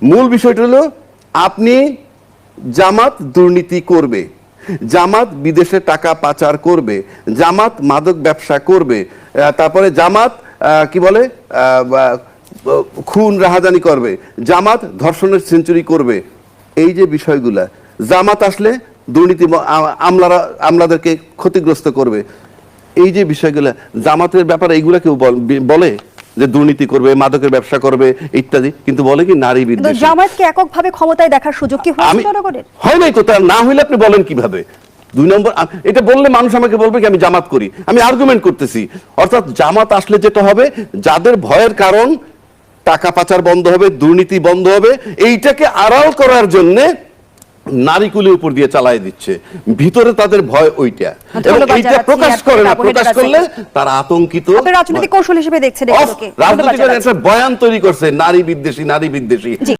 মূল বিষয়টা হলো আপনি জামাত দুর্নীতি করবে, জামাত বিদেশে টাকা পাচার করবে, জামাত মাদক ব্যবসা করবে, তারপরে জামাত কি বলে খুন রাহাজানি করবে, জামাত ধর্ষণের সেঞ্চুরি করবে। এই যে বিষয়গুলা, জামাত আসলে দুর্নীতি আমলাদেরকে ক্ষতিগ্রস্ত করবে, এই যে বিষয়গুলা, জামাতের ব্যাপারে এইগুলা কেউ বলে যে দুর্নীতি করবে, মাদকের ব্যবসা করবে ইত্যাদি, কিন্তু বলে কি নারী বিদ্বেষী। জামায়াতকে এককভাবে ক্ষমতায় দেখার সুযোগ কি হয়েছে জনগণের? হয় নাই তো, তার না হইলে আপনি বলেন কিভাবে? 2 নম্বর, এটা বললে মানুষ আমাকে বলবে কি আমি জামাত করি, আমি আর্গুমেন্ট করতেছি। অর্থাৎ জামাত আসলে যেটা হবে, যাদের ভয়ের কারণ টাকা পাচার বন্ধ হবে, দুর্নীতি বন্ধ হবে, এইটাকে আড়াল করার জন্য নারীকুলের উপর দিয়ে চালায় দিচ্ছে, ভিতরে তাদের ভয় ওইটা, এবং এইটা প্রকাশ করে না, প্রকাশ করলে তারা আতঙ্কিত। রাজনৈতিক কৌশল হিসেবে দেখছেন রাজনৈতিক একটা বয়ান তৈরি করছে নারী বিদ্বেষী, নারী বিদ্বেষী।